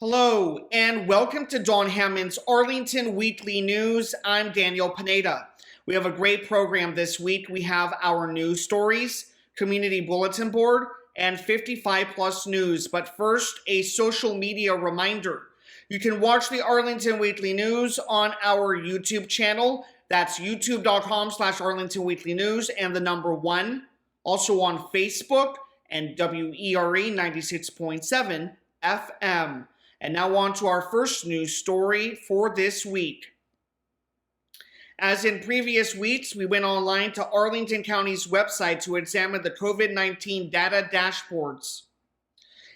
Hello, and welcome to Don Hammond's Arlington Weekly News. I'm Daniel Pineda. We have a great program this week. We have our news stories, community bulletin board, and 55 plus news. But first, a social media reminder. You can watch the Arlington Weekly News on our YouTube channel. That's youtube.com/Arlington Weekly News and the number 1. Also on Facebook and WERE 96.7 FM. And now on to our first news story for this week. As in previous weeks, we went online to Arlington County's website to examine the COVID-19 data dashboards.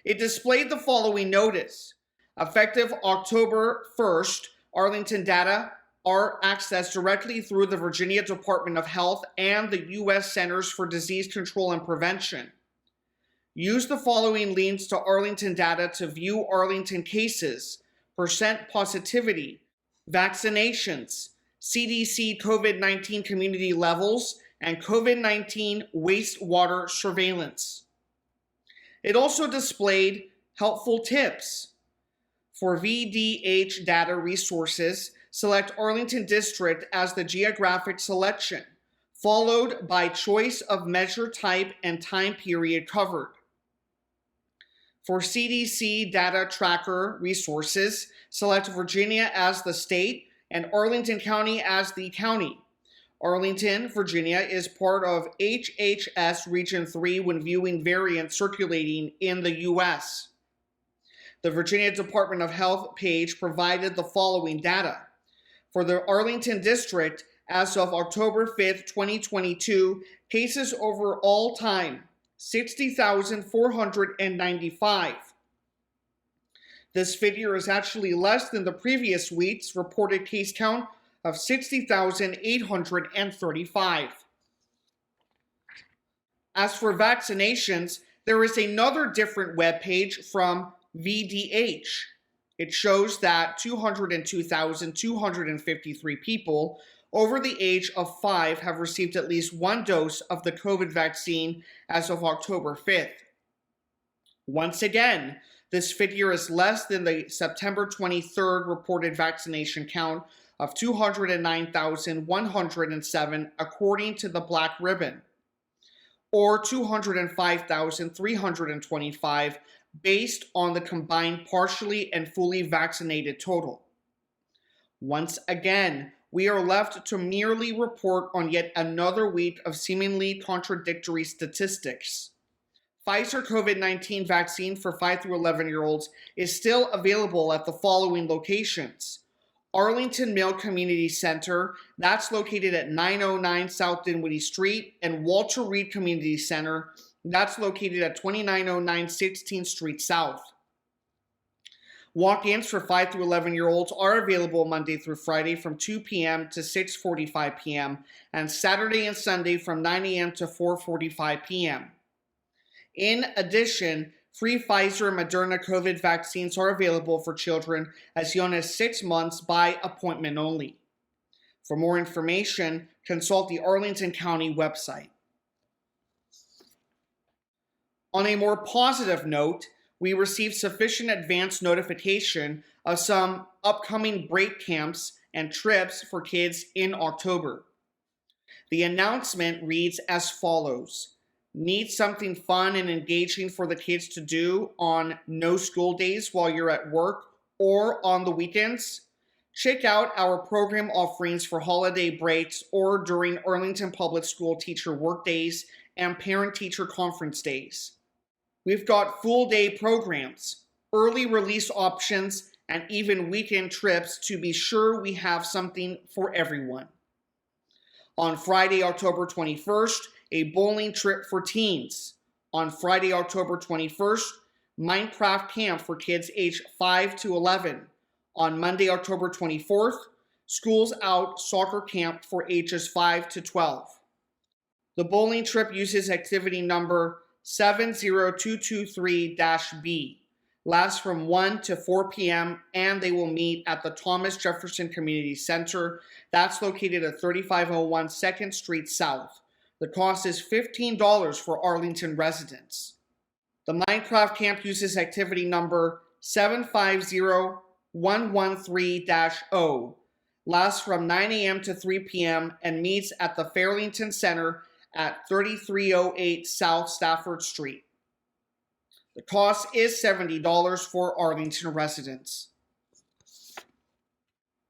It displayed the following notice. Effective October 1st, Arlington data are accessed directly through the Virginia Department of Health and the U.S. Centers for Disease Control and Prevention. Use the following links to Arlington data to view Arlington cases, percent positivity, vaccinations, CDC COVID-19 community levels, and COVID-19 wastewater surveillance. It also displayed helpful tips. For VDH data resources, select Arlington District as the geographic selection, followed by choice of measure type and time period covered. For CDC data tracker resources, select Virginia as the state and Arlington County as the county. Arlington, Virginia is part of HHS Region 3 when viewing variants circulating in the U.S. The Virginia Department of Health page provided the following data. For the Arlington District, as of October 5th, 2022, cases over all time, 60,495. This figure is actually less than the previous week's reported case count of 60,835. As for vaccinations, there is another different webpage from VDH. It shows that 202,253 people over the age of 5 have received at least one dose of the COVID vaccine as of October 5th. Once again, this figure is less than the September 23rd reported vaccination count of 209,107 according to the Black Ribbon, or 205,325 based on the combined partially and fully vaccinated total. Once again, we are left to merely report on yet another week of seemingly contradictory statistics. Pfizer COVID-19 vaccine for 5 through 11-year-olds is still available at the following locations. Arlington Mill Community Center, that's located at 909 South Dinwiddie Street, and Walter Reed Community Center, that's located at 2909 16th Street South. Walk-ins for 5 through 11-year-olds are available Monday through Friday from 2 p.m. to 6:45 p.m. and Saturday and Sunday from 9 a.m. to 4:45 p.m. In addition, free Pfizer and Moderna COVID vaccines are available for children as young as 6 months by appointment only. For more information, consult the Arlington County website. On a more positive note, we received sufficient advance notification of some upcoming break camps and trips for kids in October. The announcement reads as follows. Need something fun and engaging for the kids to do on no school days while you're at work or on the weekends? Check out our program offerings for holiday breaks or during Arlington Public School teacher work days and parent-teacher conference days. We've got full-day programs, early release options, and even weekend trips to be sure we have something for everyone. On Friday, October 21st, a bowling trip for teens. On Friday, October 21st, Minecraft camp for kids aged 5 to 11. On Monday, October 24th, Schools Out Soccer Camp for ages 5 to 12. The bowling trip uses activity number 70223-B. Lasts from 1 to 4 p.m. and they will meet at the Thomas Jefferson Community Center. That's located at 3501 2nd Street South. The cost is $15 for Arlington residents. The Minecraft camp uses activity number 750113-O. Lasts from 9 a.m. to 3 p.m. and meets at the Fairlington Center at 3308 South Stafford Street. The cost is $70 for Arlington residents.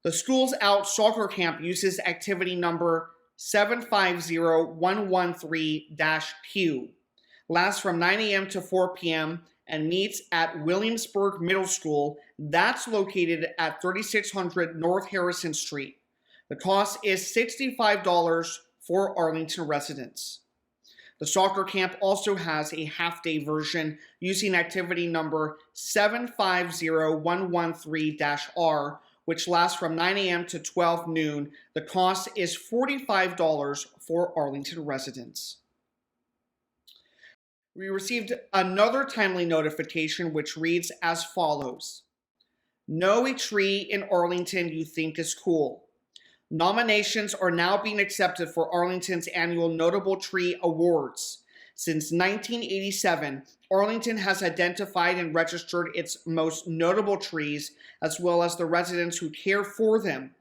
The Schools Out Soccer Camp uses activity number 750113-Q. Lasts from 9 a.m. to 4 p.m. and meets at Williamsburg Middle School. That's located at 3600 North Harrison Street. The cost is $65 for Arlington residents. The soccer camp also has a half-day version using activity number 750113-R, which lasts from 9 a.m. to 12 noon. The cost is $45 for Arlington residents. We received another timely notification which reads as follows. Know a tree in Arlington you think is cool. Nominations are now being accepted for Arlington's annual Notable Tree Awards. Since 1987, Arlington has identified and registered its most notable trees, as well as the residents who care for them.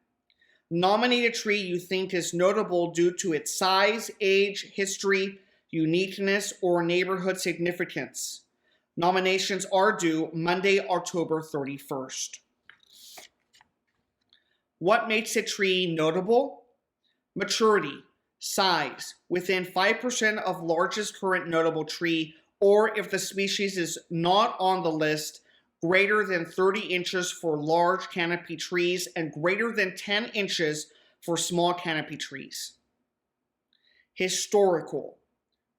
Nominate a tree you think is notable due to its size, age, history, uniqueness, or neighborhood significance. Nominations are due Monday, October 31st. What makes a tree notable? Maturity, size, within 5% of largest current notable tree, or if the species is not on the list, greater than 30 inches for large canopy trees and greater than 10 inches for small canopy trees. Historical,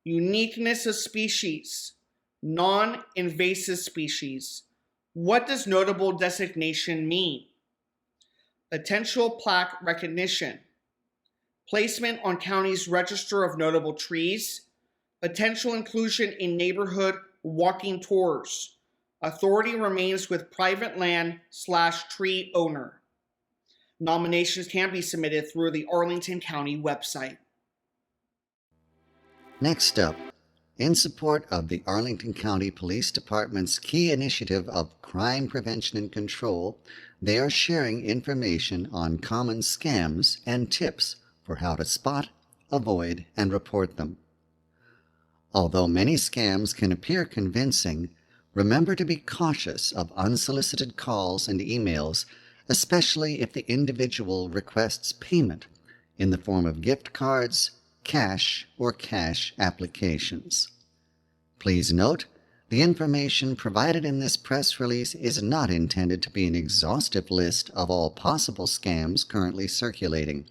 uniqueness of species, non-invasive species. What does notable designation mean? Potential plaque recognition, placement on county's register of notable trees, potential inclusion in neighborhood walking tours. Authority remains with private land/tree owner. Nominations can be submitted through the Arlington County website. Next up, in support of the Arlington County Police Department's key initiative of crime prevention and control, they are sharing information on common scams and tips for how to spot, avoid, and report them. Although many scams can appear convincing, remember to be cautious of unsolicited calls and emails, especially if the individual requests payment in the form of gift cards, cash, or cash applications. Please note, the information provided in this press release is not intended to be an exhaustive list of all possible scams currently circulating.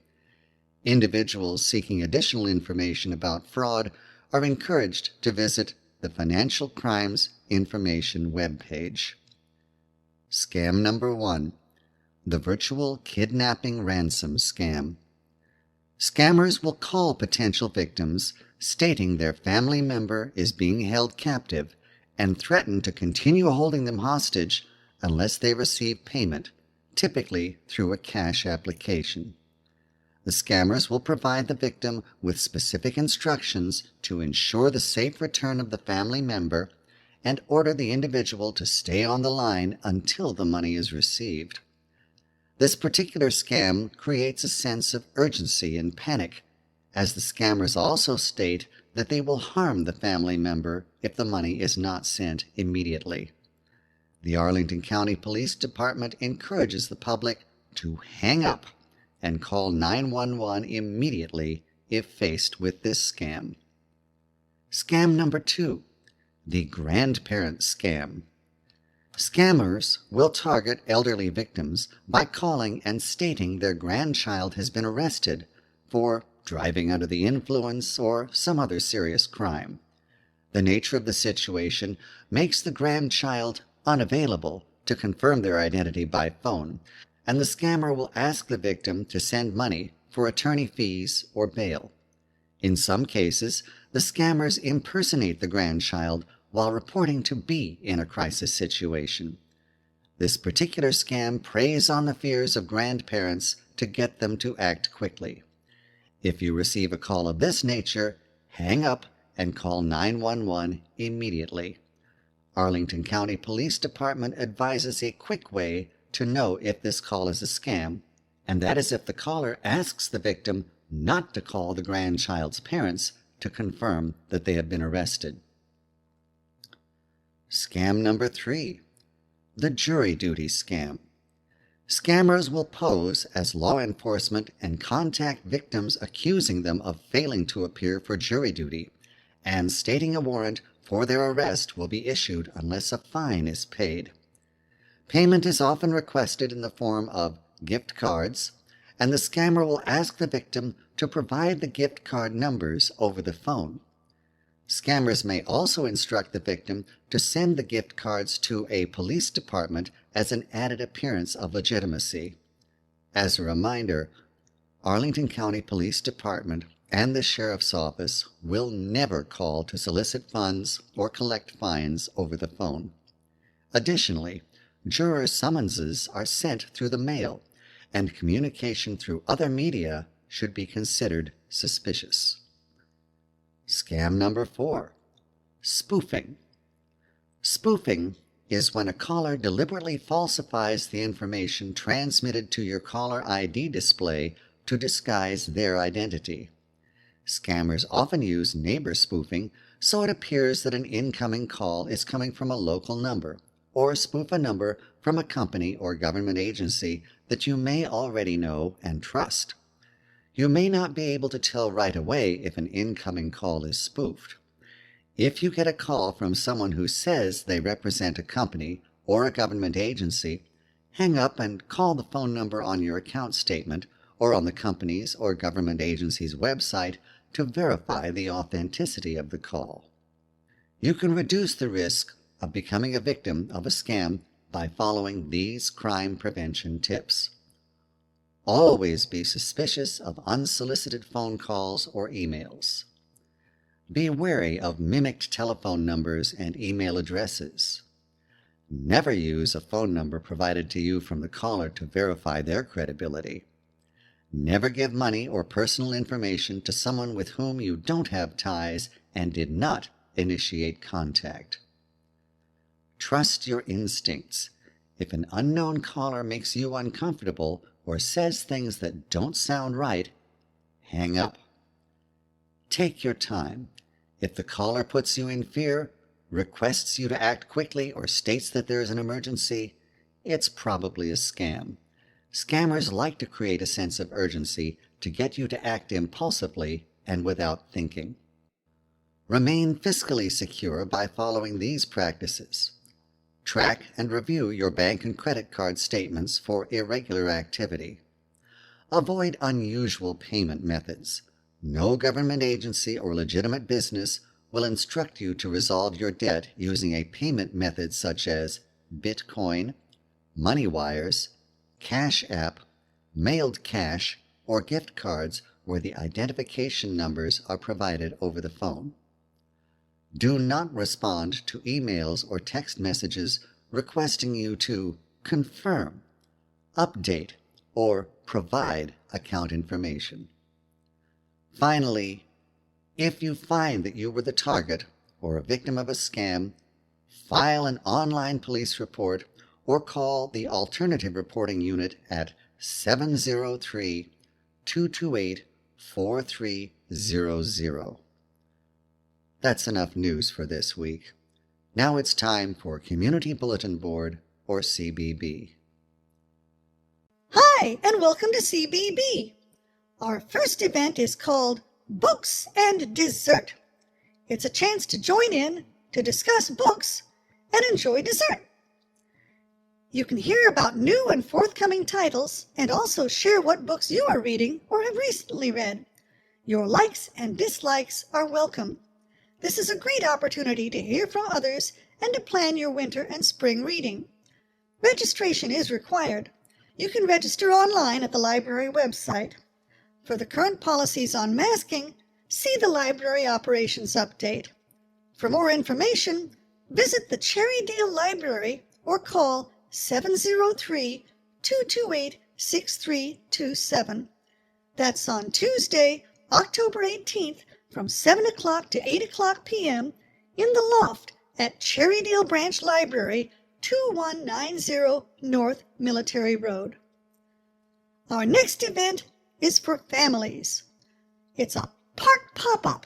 Individuals seeking additional information about fraud are encouraged to visit the Financial Crimes Information webpage. Scam number 1. The virtual kidnapping ransom scam. Scammers will call potential victims stating their family member is being held captive and threaten to continue holding them hostage unless they receive payment, typically through a cash application. The scammers will provide the victim with specific instructions to ensure the safe return of the family member and order the individual to stay on the line until the money is received. This particular scam creates a sense of urgency and panic, as the scammers also state that they will harm the family member if the money is not sent immediately. The Arlington County Police Department encourages the public to hang up and call 911 immediately if faced with this scam. Scam number 2, the grandparent scam. Scammers will target elderly victims by calling and stating their grandchild has been arrested for driving under the influence or some other serious crime. The nature of the situation makes the grandchild unavailable to confirm their identity by phone, and the scammer will ask the victim to send money for attorney fees or bail. In some cases, the scammers impersonate the grandchild while reporting to be in a crisis situation. This particular scam preys on the fears of grandparents to get them to act quickly. If you receive a call of this nature, hang up and call 911 immediately. Arlington County Police Department advises a quick way to know if this call is a scam, and that is if the caller asks the victim not to call the grandchild's parents to confirm that they have been arrested. Scam number 3. The jury duty scam. Scammers will pose as law enforcement and contact victims accusing them of failing to appear for jury duty, and stating a warrant for their arrest will be issued unless a fine is paid. Payment is often requested in the form of gift cards, and the scammer will ask the victim to provide the gift card numbers over the phone. Scammers may also instruct the victim to send the gift cards to a police department as an added appearance of legitimacy. As a reminder, Arlington County Police Department and the Sheriff's Office will never call to solicit funds or collect fines over the phone. Additionally, juror summonses are sent through the mail, and communication through other media should be considered suspicious. Scam number 4. Spoofing. Spoofing is when a caller deliberately falsifies the information transmitted to your caller ID display to disguise their identity. Scammers often use neighbor spoofing, so it appears that an incoming call is coming from a local number, or spoof a number from a company or government agency that you may already know and trust. You may not be able to tell right away if an incoming call is spoofed. If you get a call from someone who says they represent a company or a government agency, hang up and call the phone number on your account statement or on the company's or government agency's website to verify the authenticity of the call. You can reduce the risk of becoming a victim of a scam by following these crime prevention tips. Always be suspicious of unsolicited phone calls or emails. Be wary of mimicked telephone numbers and email addresses. Never use a phone number provided to you from the caller to verify their credibility. Never give money or personal information to someone with whom you don't have ties and did not initiate contact. Trust your instincts. If an unknown caller makes you uncomfortable or says things that don't sound right, hang up. Take your time. If the caller puts you in fear, requests you to act quickly, or states that there is an emergency, it's probably a scam. Scammers like to create a sense of urgency to get you to act impulsively and without thinking. Remain fiscally secure by following these practices. Track and review your bank and credit card statements for irregular activity. Avoid unusual payment methods. No government agency or legitimate business will instruct you to resolve your debt using a payment method such as Bitcoin, money wires, Cash App, mailed cash, or gift cards where the identification numbers are provided over the phone. Do not respond to emails or text messages requesting you to confirm, update, or provide account information. Finally, if you find that you were the target or a victim of a scam, file an online police report or call the Alternative Reporting Unit at 703-228-4300. That's enough news for this week. Now it's time for Community Bulletin Board, or CBB. Hi, and welcome to CBB. Our first event is called Books and Dessert. It's a chance to join in, to discuss books, and enjoy dessert. You can hear about new and forthcoming titles, and also share what books you are reading or have recently read. Your likes and dislikes are welcome. This is a great opportunity to hear from others and to plan your winter and spring reading. Registration is required. You can register online at the library website. For the current policies on masking, see the Library Operations Update. For more information, visit the Cherrydale Library or call 703-228-6327. That's on Tuesday, October 18th from 7 o'clock to 8 o'clock p.m. in the loft at Cherrydale Branch Library, 2190 North Military Road. Our next event is for families. It's a park pop-up.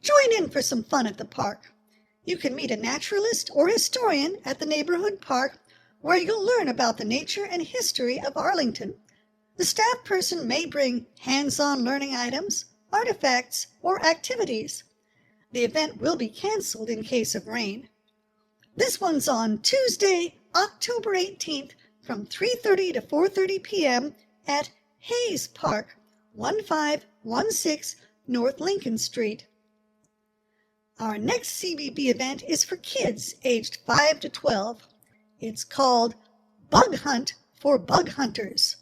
Join in for some fun at the park. You can meet a naturalist or historian at the neighborhood park where you'll learn about the nature and history of Arlington. The staff person may bring hands-on learning items, artifacts, or activities. The event will be canceled in case of rain. This one's on Tuesday, October 18th from 3:30 to 4:30 p.m. at Hayes Park, 1516 North Lincoln Street. Our next CBB event is for kids aged 5 to 12. It's called Bug Hunt for Bug Hunters.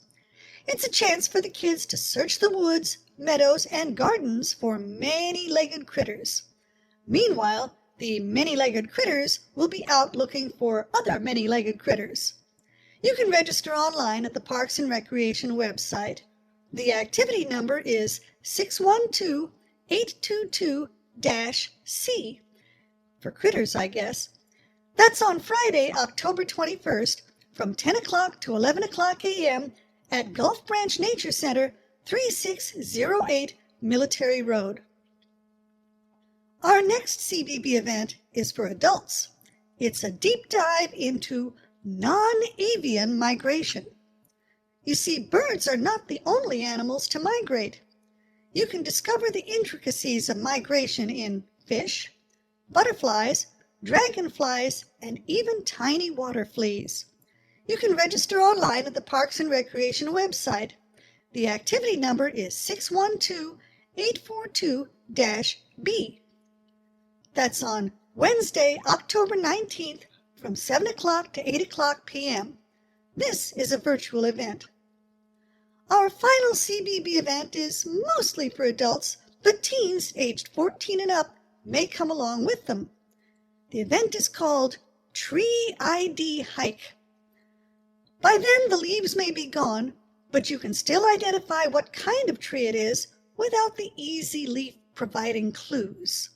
It's a chance for the kids to search the woods, meadows, and gardens for many-legged critters. Meanwhile, the many-legged critters will be out looking for other many-legged critters. You can register online at the Parks and Recreation website. The activity number is 612-822-C. For critters, I guess. That's on Friday, October 21st, from 10 o'clock to 11 o'clock a.m. at Gulf Branch Nature Center, 3608 Military Road. Our next CBB event is for adults. It's a deep dive into non-avian migration. You see, birds are not the only animals to migrate. You can discover the intricacies of migration in fish, butterflies, dragonflies, and even tiny water fleas. You can register online at the Parks and Recreation website. The activity number is 612-842-B. That's on Wednesday, October 19th from 7 o'clock to 8 o'clock p.m. This is a virtual event. Our final CBB event is mostly for adults, but teens aged 14 and up may come along with them. The event is called Tree ID Hike. By then, the leaves may be gone, but you can still identify what kind of tree it is without the easy leaf providing clues.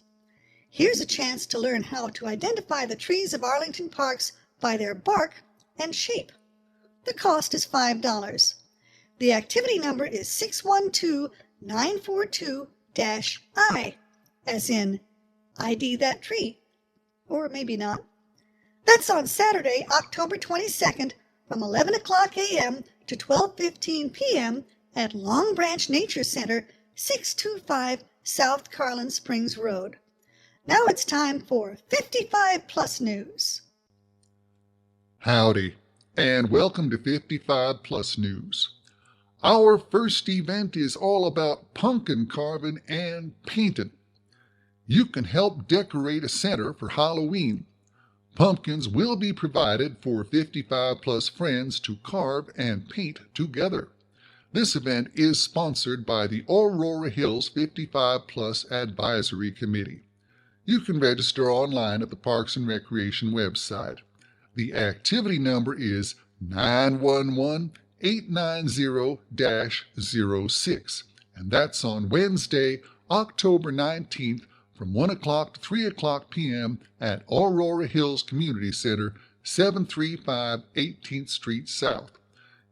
Here's a chance to learn how to identify the trees of Arlington parks by their bark and shape. The cost is $5. The activity number is 612-942-I, as in ID that tree, or maybe not. That's on Saturday, October 22nd, from 11 o'clock a.m. to 12:15 p.m. at Long Branch Nature Center, 625 South Carlin Springs Road. Now it's time for 55 Plus News. Howdy, and welcome to 55 Plus News. Our first event is all about pumpkin carving and painting. You can help decorate a center for Halloween. Pumpkins will be provided for 55 Plus friends to carve and paint together. This event is sponsored by the Aurora Hills 55 Plus Advisory Committee. You can register online at the Parks and Recreation website. The activity number is 911-890-06, and that's on Wednesday, October 19th from 1 o'clock to 3 o'clock p.m. at Aurora Hills Community Center, 735 18th Street South.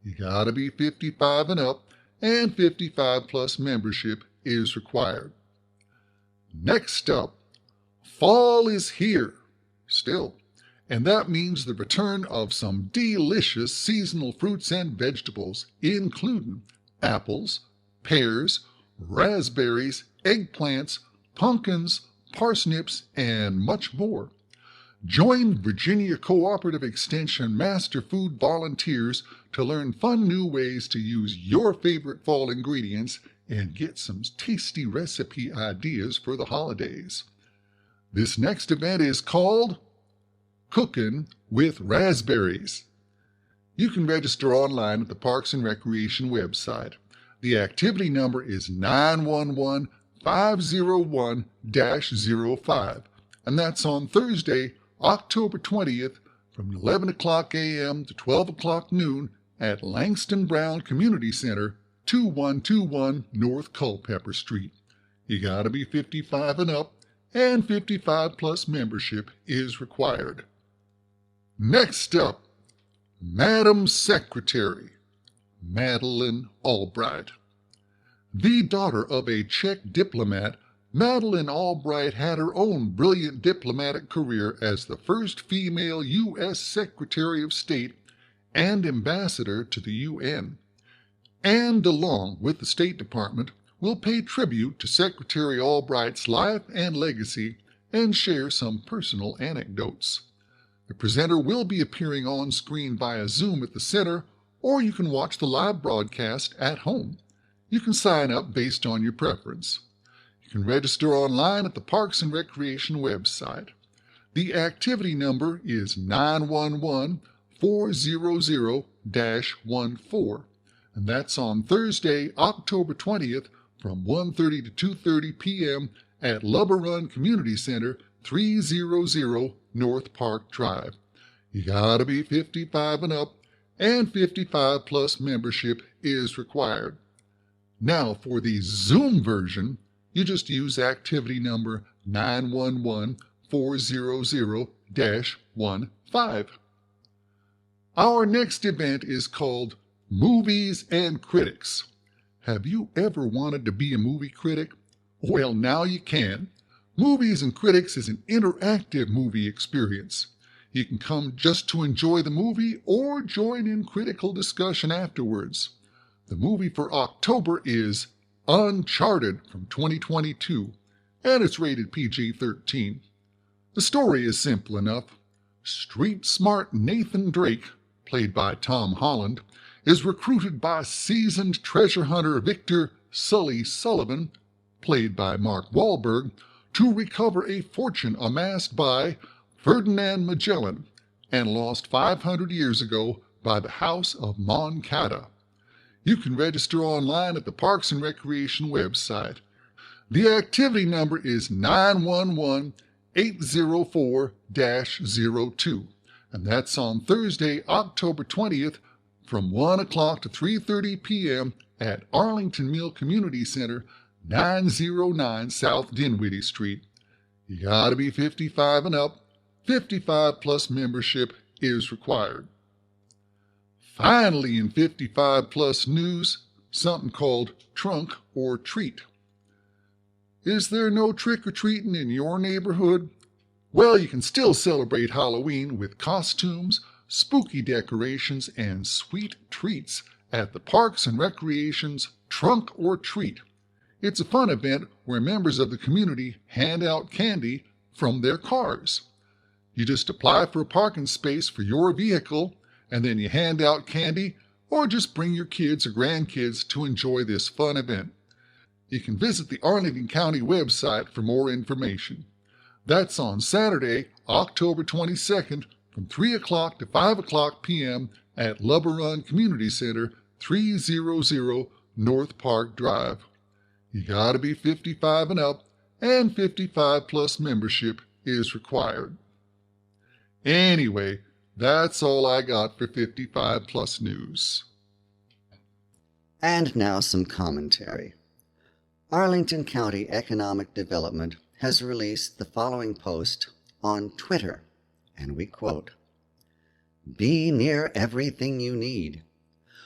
You gotta be 55 and up, and 55 Plus membership is required. Next up, fall is here, still. And that means the return of some delicious seasonal fruits and vegetables, including apples, pears, raspberries, eggplants, pumpkins, parsnips, and much more. Join Virginia Cooperative Extension Master Food volunteers to learn fun new ways to use your favorite fall ingredients and get some tasty recipe ideas for the holidays. This next event is called Cooking with Raspberries. You can register online at the Parks and Recreation website. The activity number is 911-501-05, and that's on Thursday, October 20th from 11 o'clock a.m. to 12 o'clock noon at Langston Brown Community Center, 2121 North Culpeper Street. You gotta be 55 and up, and 55 plus membership is required. Next up, Madam Secretary, Madeleine Albright. The daughter of a Czech diplomat, Madeleine Albright had her own brilliant diplomatic career as the first female U.S. Secretary of State and Ambassador to the UN, and along with the State Department, will pay tribute to Secretary Albright's life and legacy and share some personal anecdotes. The presenter will be appearing on screen via Zoom at the center, or you can watch the live broadcast at home. You can sign up based on your preference. You can register online at the Parks and Recreation website. The activity number is 911-400-14, and that's on Thursday, October 20th from 1:30 to 2:30 p.m. at Lubber Run Community Center, 300 North Park Drive. You gotta be 55 and up, and 55 plus membership is required. Now for the Zoom version, you just use activity number 911-400-15. Our next event is called Movies and Critics. Have you ever wanted to be a movie critic? Well, now you can. Movies and Critics is an interactive movie experience. You can come just to enjoy the movie or join in critical discussion afterwards. The movie for October is Uncharted from 2022, and it's rated PG-13. The story is simple enough. Street-smart Nathan Drake, played by Tom Holland, is recruited by seasoned treasure hunter Victor Sully Sullivan, played by Mark Wahlberg, to recover a fortune amassed by Ferdinand Magellan and lost 500 years ago by the House of Moncada. You can register online at the Parks and Recreation website. The activity number is 911-804-02, and that's on Thursday, October 20th from 1 o'clock to 3:30 p.m. at Arlington Mill Community Center, 909 South Dinwiddie Street. You gotta be 55 and up. 55 plus membership is required. Finally, in 55 plus news, something called Trunk or Treat. Is there no trick-or-treating in your neighborhood? Well, you can still celebrate Halloween with costumes, spooky decorations, and sweet treats at the Parks and Recreation's Trunk or Treat. It's a fun event where members of the community hand out candy from their cars. You just apply for a parking space for your vehicle, and then you hand out candy, or just bring your kids or grandkids to enjoy this fun event. You can visit the Arlington County website for more information. That's on Saturday, October 22nd from 3 o'clock to 5 o'clock p.m. at Lubber Run Community Center, 300 North Park Drive. You gotta be 55 and up, and 55 plus membership is required. Anyway, that's all I got for 55 plus news. And now some commentary. Arlington County Economic Development has released the following post on Twitter, and we quote, "Be near everything you need.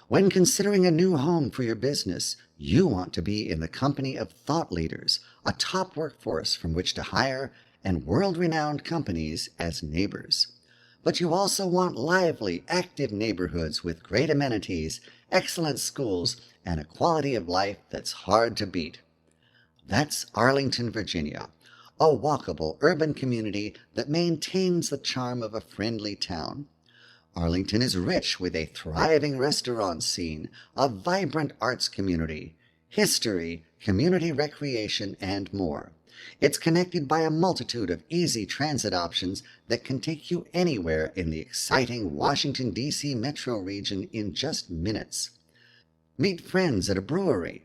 When considering a new home for your business, you want to be in the company of thought leaders, a top workforce from which to hire, and world-renowned companies as neighbors. But you also want lively, active neighborhoods with great amenities, excellent schools, and a quality of life that's hard to beat. That's Arlington, Virginia, a walkable urban community that maintains the charm of a friendly town. Arlington is rich with a thriving restaurant scene, a vibrant arts community, history, community recreation, and more. It's connected by a multitude of easy transit options that can take you anywhere in the exciting Washington, D.C. metro region in just minutes. Meet friends at a brewery,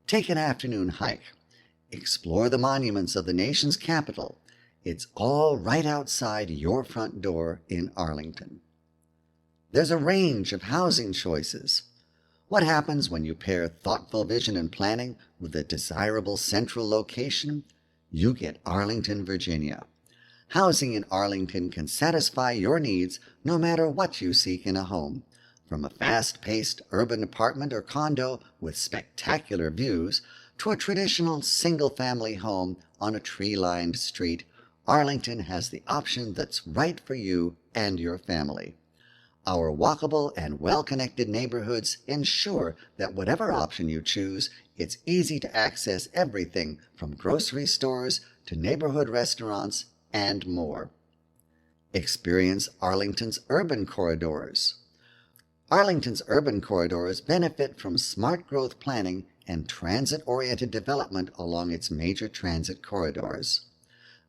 take an afternoon hike, explore the monuments of the nation's capital. It's all right outside your front door in Arlington. There's a range of housing choices. What happens when you pair thoughtful vision and planning with a desirable central location? You get Arlington, Virginia. Housing in Arlington can satisfy your needs no matter what you seek in a home. From a fast-paced urban apartment or condo with spectacular views to a traditional single-family home on a tree-lined street, Arlington has the option that's right for you and your family. Our walkable and well-connected neighborhoods ensure that whatever option you choose, it's easy to access everything from grocery stores to neighborhood restaurants and more. Experience Arlington's urban corridors. Arlington's urban corridors benefit from smart growth planning and transit-oriented development along its major transit corridors.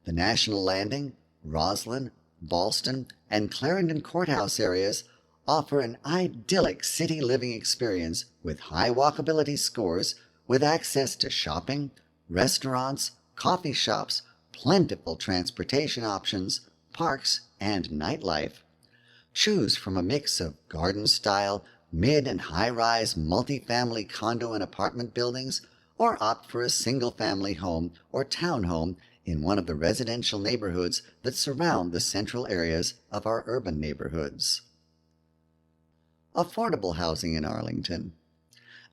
The National Landing, Roslyn, Ballston, and Clarendon Courthouse areas offer an idyllic city living experience with high walkability scores, with access to shopping, restaurants, coffee shops, plentiful transportation options, parks, and nightlife. Choose from a mix of garden-style, mid- and high-rise multifamily condo and apartment buildings, or opt for a single-family home or townhome in one of the residential neighborhoods that surround the central areas of our urban neighborhoods. Affordable housing in Arlington.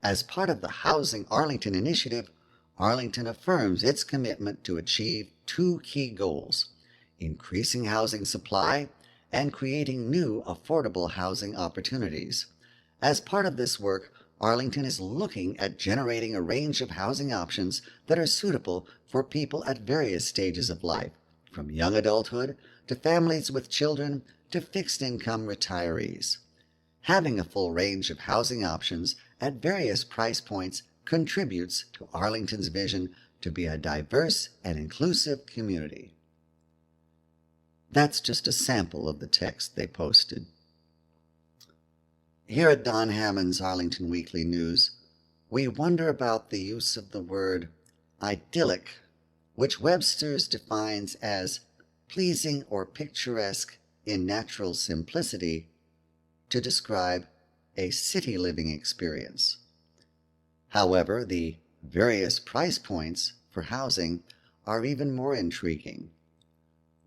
As part of the Housing Arlington initiative, Arlington affirms its commitment to achieve two key goals: increasing housing supply and creating new affordable housing opportunities. As part of this work, Arlington is looking at generating a range of housing options that are suitable for people at various stages of life, from young adulthood to families with children to fixed-income retirees. Having a full range of housing options at various price points contributes to Arlington's vision to be a diverse and inclusive community. That's just a sample of the text they posted. Here at Don Hammond's Arlington Weekly News, we wonder about the use of the word idyllic, which Webster's defines as pleasing or picturesque in natural simplicity, to describe a city living experience. However, the various price points for housing are even more intriguing.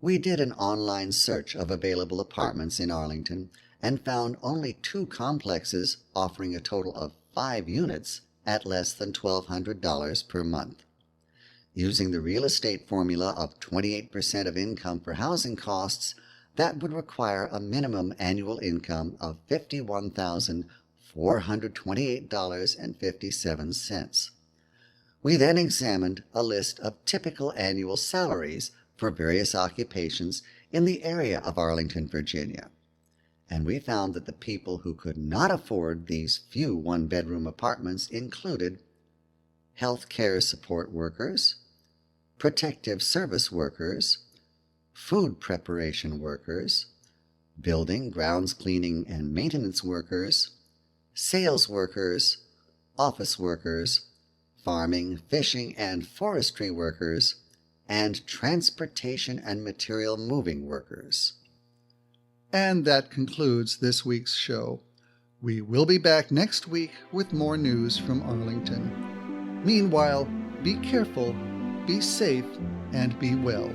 We did an online search of available apartments in Arlington and found only 2 complexes offering a total of 5 units at less than $1,200 per month. Using the real estate formula of 28% of income for housing costs, that would require a minimum annual income of $51,428.57. We then examined a list of typical annual salaries for various occupations in the area of Arlington, Virginia, and we found that the people who could not afford these few one-bedroom apartments included health care support workers, protective service workers, food preparation workers, building, grounds cleaning and maintenance workers, sales workers, office workers, farming, fishing, and forestry workers, and transportation and material moving workers. And that concludes this week's show. We will be back next week with more news from Arlington. Meanwhile, be careful, be safe, and be well.